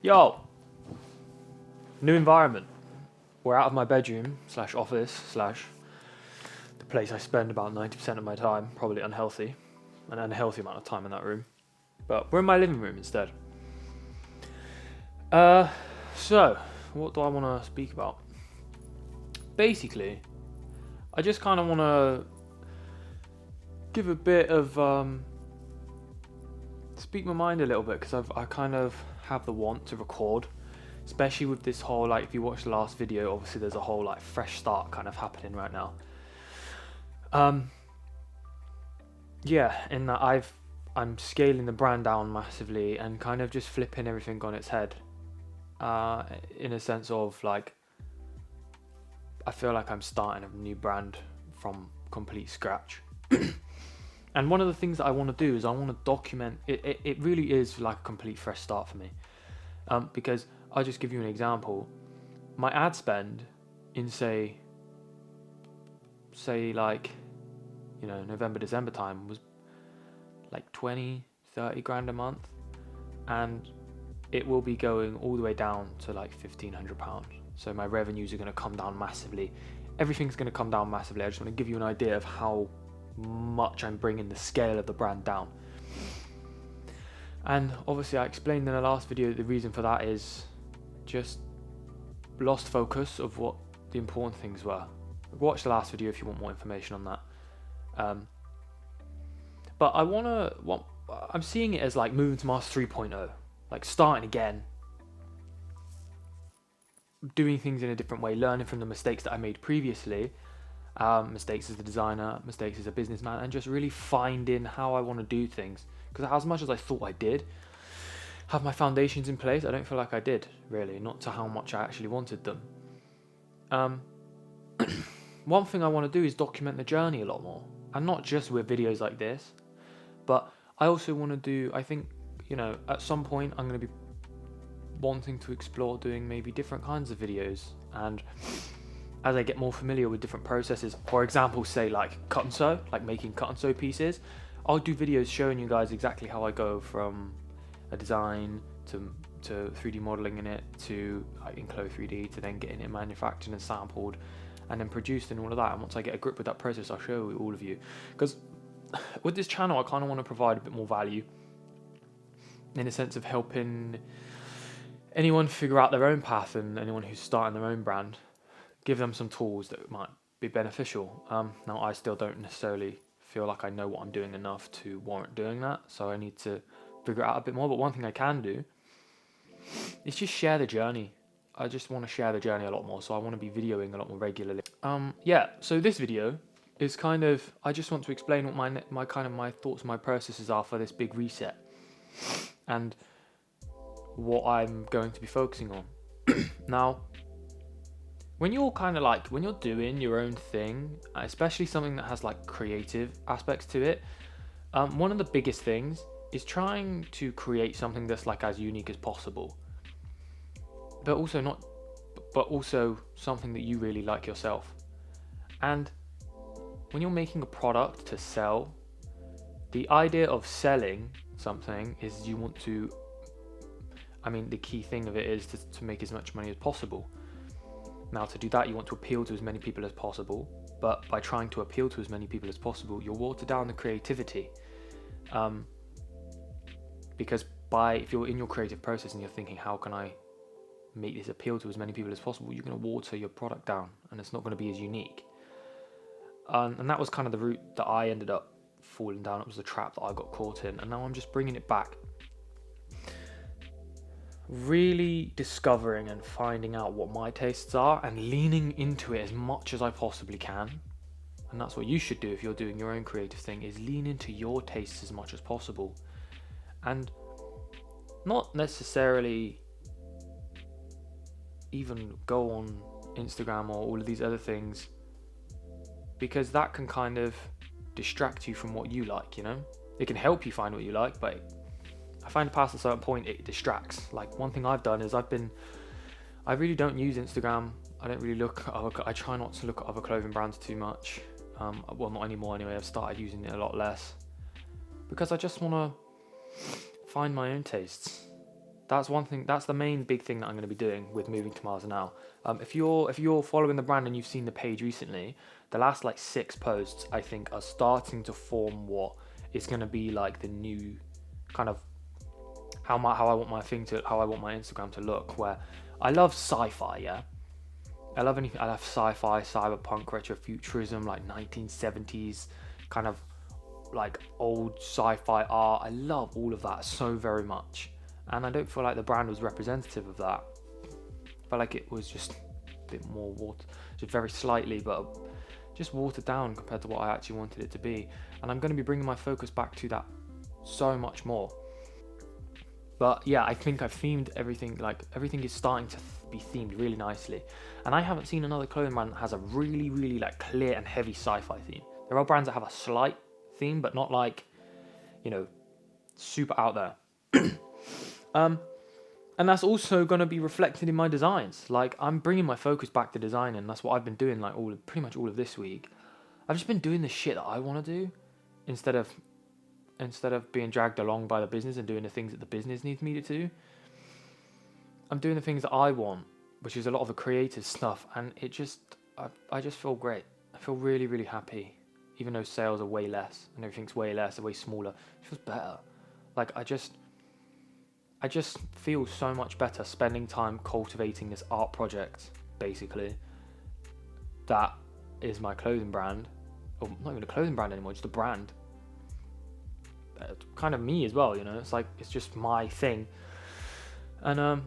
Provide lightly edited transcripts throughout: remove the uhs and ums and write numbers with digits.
Yo! New environment. We're out of my bedroom slash office slash the place I spend about 90% of my time, probably unhealthy, an unhealthy amount of time in that room. But we're in my living room instead. So, what do I want to speak about? Basically, I just kind of want to give a bit of, speak my mind a little bit, because I kind of have the want to record, especially with this whole, like, if you watch the last video, obviously there's a whole, like, fresh start kind of happening right now. Yeah, in that I'm scaling the brand down massively and kind of just flipping everything on its head, in a sense of, like, I feel like I'm starting a new brand from complete scratch. And one of the things that I want to do is I want to document it. It really is like a complete fresh start for me, because I'll just give you an example. My ad spend in say like, you know, November, December time was like 20-30 grand a month, and it will be going all the way down to like £1,500. So my revenues are going to come down massively. Everything's going to come down massively. I just want to give you an idea of how much I'm bringing the scale of the brand down. And obviously I explained in the last video the reason for that is just lost focus of what the important things were. Watch the last video if you want more information on that. But I'm seeing it as like moving to Master 3.0, like starting again, doing things in a different way, learning from the mistakes that I made previously, mistakes as a designer, mistakes as a businessman, and just really finding how I want to do things. Because as much as I thought I did have my foundations in place, I don't feel like I did, really, not to how much I actually wanted them. One thing I want to do is document the journey a lot more, and not just with videos like this, but I also want to do, I think, you know, at some point I'm going to be wanting to explore doing maybe different kinds of videos, and as I get more familiar with different processes, for example, say like cut and sew, like making cut and sew pieces, I'll do videos showing you guys exactly how I go from a design to 3D modeling in it, to like Enclo 3D, to then getting it manufactured and sampled and then produced and all of that. And once I get a grip with that process, I'll show all of you, because with this channel I kind of want to provide a bit more value in a sense of helping anyone figure out their own path, and anyone who's starting their own brand, give them some tools that might be beneficial. Now I still don't necessarily feel like I know what I'm doing enough to warrant doing that, so I need to figure it out a bit more. But one thing I can do is just share the journey. I just want to share the journey a lot more, so I want to be videoing a lot more regularly. Yeah, so this video is kind of, I just want to explain what my thoughts and my processes are for this big reset, and what I'm going to be focusing on. Now, when you're doing your own thing, especially something that has like creative aspects to it, one of the biggest things is trying to create something that's like as unique as possible, but also something that you really like yourself. And when you're making a product to sell, the idea of selling something is you want to, the key thing of it is to make as much money as possible. Now, to do that, you want to appeal to as many people as possible, but by trying to appeal to as many people as possible, you'll water down the creativity. Because if you're in your creative process and you're thinking, how can I make this appeal to as many people as possible, you're going to water your product down, and it's not going to be as unique. And that was kind of the route that I ended up falling down. It was the trap that I got caught in, and now I'm just bringing it back. Really discovering and finding out what my tastes are and leaning into it as much as I possibly can. And that's what you should do if you're doing your own creative thing, is lean into your tastes as much as possible. And not necessarily even go on Instagram or all of these other things, because that can kind of distract you from what you like, you know? It can help you find what you like, but I find past a certain point it distracts. Like, one thing I've done is I really don't use Instagram. I don't really I try not to look at other clothing brands too much. Well, not anymore anyway. I've started using it a lot less, because I just want to find my own tastes. That's one thing. That's the main big thing that I'm going to be doing with moving to Mars now. If you're following the brand and you've seen the page recently, the last like 6 posts I think are starting to form what is going to be like the new kind of how I want my Instagram to look. Where I love sci-fi, yeah. I love anything. I love sci-fi, cyberpunk, retrofuturism, like 1970s kind of like old sci-fi art. I love all of that so very much, and I don't feel like the brand was representative of that. I felt like it was just a bit more just very slightly, but just watered down compared to what I actually wanted it to be. And I'm going to be bringing my focus back to that so much more. But yeah, I think I've themed everything. Like everything is starting to be themed really nicely, and I haven't seen another clothing brand that has a really, really like clear and heavy sci-fi theme. There are brands that have a slight theme, but not like, you know, super out there. And that's also going to be reflected in my designs. Like I'm bringing my focus back to design, and that's what I've been doing like pretty much all of this week. I've just been doing the shit that I want to do instead of being dragged along by the business and doing the things that the business needs me to do. I'm doing the things that I want, which is a lot of the creative stuff, and I just feel great. I feel really, really happy, even though sales are way less and everything's way less and way smaller. It feels better. Like I just feel so much better spending time cultivating this art project, basically. That is my clothing brand, or not even a clothing brand anymore, just a brand. Kind of me as well, you know. It's like it's just my thing, and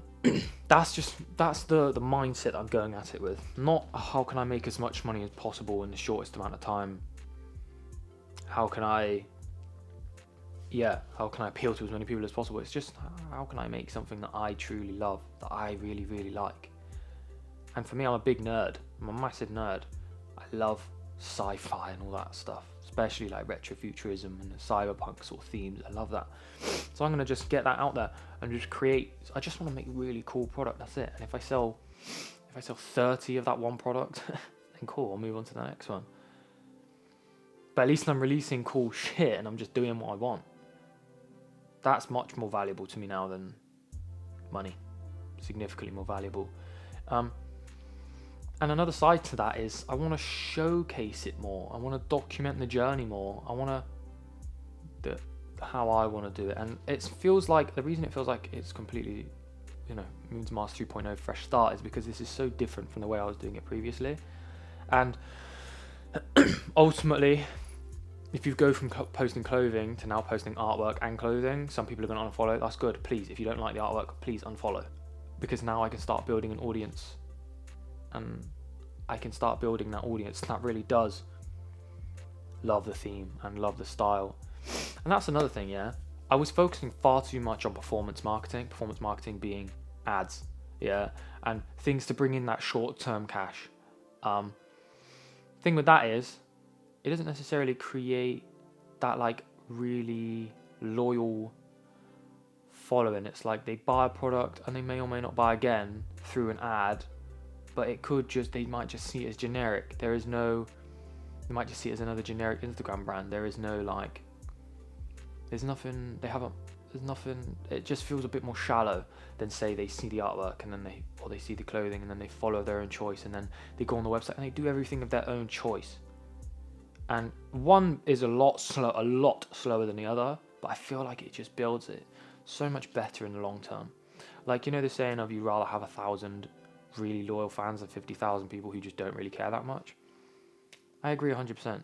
that's the mindset I'm going at it with. Not how can I make as much money as possible in the shortest amount of time. How can I appeal to as many people as possible? It's just how can I make something that I truly love, that I really, really like. And for me, I'm a big nerd. I'm a massive nerd. I love sci-fi and all that stuff, especially like retrofuturism and the cyberpunk sort of themes. I love that. So I'm going to just get that out there and just create. I just want to make a really cool product. That's it. And if I sell 30 of that one product, then cool, I'll move on to the next one. But at least I'm releasing cool shit and I'm just doing what I want. That's much more valuable to me now than money. Significantly more valuable. And another side to that is I want to showcase it more. I want to document the journey more. I want to how I want to do it. And it feels like the reason it feels like it's completely, you know, Moving to Mars 2.0 fresh start is because this is so different from the way I was doing it previously. And ultimately, if you go from posting clothing to now posting artwork and clothing, some people are going to unfollow. That's good. Please, if you don't like the artwork, please unfollow. Because now I can start building an audience. And I can start building that audience that really does love the theme and love the style. And that's another thing, yeah. I was focusing far too much on performance marketing being ads, yeah, and things to bring in that short-term cash. Thing with that is, it doesn't necessarily create that like really loyal following. It's like they buy a product and they may or may not buy again through an ad, but they might just see it as generic. They might just see it as another generic Instagram brand. There's nothing, it just feels a bit more shallow than say they see the artwork and then they see the clothing and then they follow their own choice and then they go on the website and they do everything of their own choice. And one is a lot slower than the other, but I feel like it just builds it so much better in the long term. Like, you know the saying of you rather have 1,000 really loyal fans than 50,000 people who just don't really care that much? I agree 100%.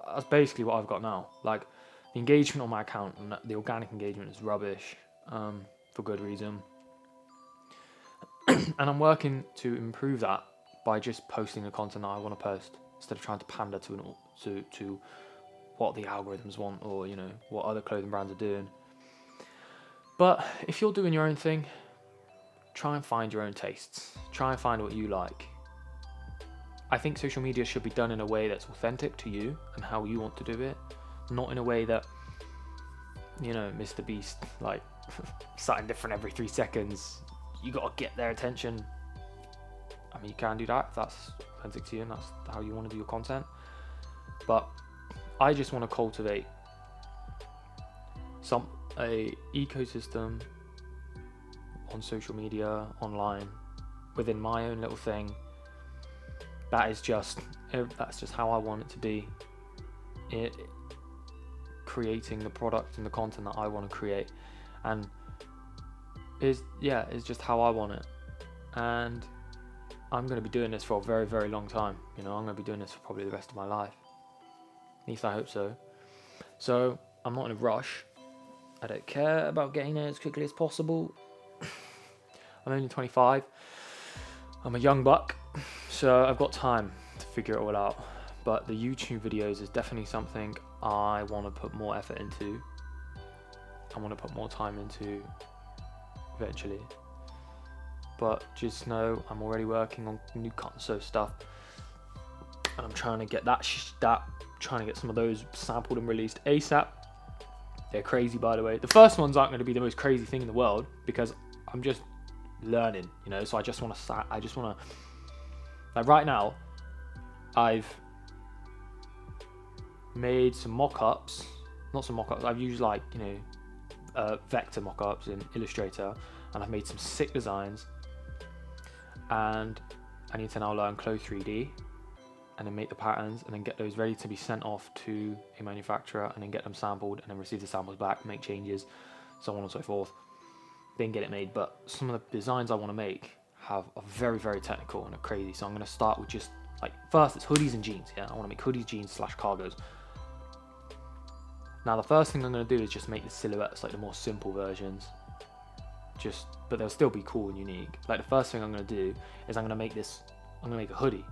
That's basically what I've got now. Like, the engagement on my account and the organic engagement is rubbish, for good reason. And I'm working to improve that by just posting the content that I want to post instead of trying to pander to what the algorithms want or, you know, what other clothing brands are doing. But if you're doing your own thing, try and find your own tastes. Try and find what you like. I think social media should be done in a way that's authentic to you and how you want to do it, not in a way that, you know, Mr. Beast, like, something different every 3 seconds. You gotta get their attention. I mean, you can do that if that's authentic to you and that's how you want to do your content. But I just want to cultivate a ecosystem on social media, online, within my own little thing. That's just how I want it to be. Creating the product and the content that I want to create, and it's just how I want it. And I'm going to be doing this for a very, very long time. I'm going to be doing this for probably the rest of my life. At least I hope so. So I'm not in a rush. I don't care about getting there as quickly as possible. I'm only 25. I'm a young buck, so I've got time to figure it all out. But the YouTube videos is definitely something I want to put more effort into. I want to put more time into eventually. But just know I'm already working on new console stuff, and I'm trying to get trying to get some of those sampled and released ASAP. They're crazy, by the way. The first ones aren't going to be the most crazy thing in the world because I'm just learning, So I just want to, like right now, I've made some mock-ups. Not some mock-ups. I've used vector mock-ups in Illustrator, and I've made some sick designs. And I need to now learn Clo 3D, and then make the patterns, and then get those ready to be sent off to a manufacturer, and then get them sampled, and then receive the samples back, make changes, so on and so forth. Then get it made. But some of the designs I want to make are very, very technical and are crazy. So I'm going to start with just first it's hoodies and jeans. I want to make hoodies, jeans / cargos. Now the first thing I'm going to do is just make the silhouettes, the more simple versions. But they'll still be cool and unique. The first thing I'm going to do is I'm going to make a hoodie,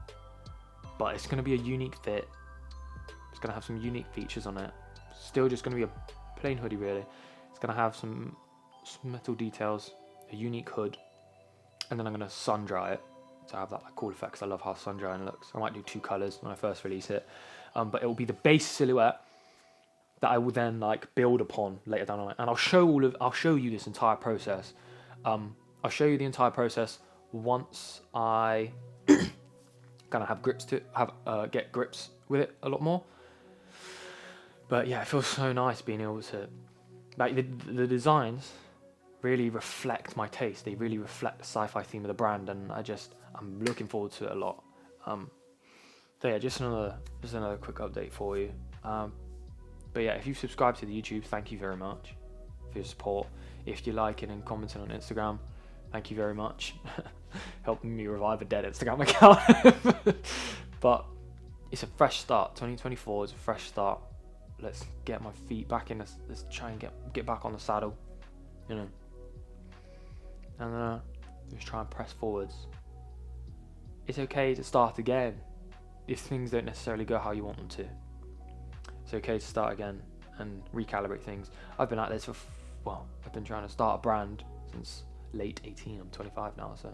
but it's going to be a unique fit. It's going to have some unique features on it. Still just going to be a plain hoodie, really. It's going to have some metal details, a unique hood, and then I'm going to sun dry it to have that cool effect, because I love how sun drying looks. I might do 2 colours when I first release it, but it will be the base silhouette that I will then build upon later down the line. And I'll show you this entire process. I'll show you the entire process once I kind of have grips to get grips with it a lot more. But yeah, it feels so nice being able to the designs really reflect my taste. They really reflect the sci-fi theme of the brand, and I'm looking forward to it a lot. So yeah, just another quick update for you. But yeah, if you've subscribed to the YouTube, thank you very much for your support. If you're liking and commenting on Instagram, thank you very much. Helping me revive a dead Instagram account. But it's a fresh start. 2024 is a fresh start. Let's get my feet back in this. Let's try and get back on the saddle, and just try and press forwards. It's okay to start again if things don't necessarily go how you want them to. It's okay to start again and recalibrate things. I've been at this I've been trying to start a brand since late 18. I'm 25 now, so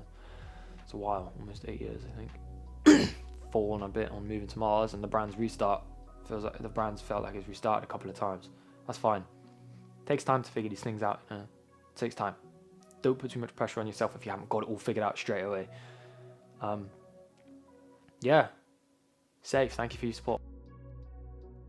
it's a while, almost 8 years, I think. 4 and a bit on moving to Mars, and the brand's restart. Feels like the brand's felt like it's restarted a couple of times. That's fine. It takes time to figure these things out. It takes time. Don't put too much pressure on yourself if you haven't got it all figured out straight away. Yeah. Safe. Thank you for your support.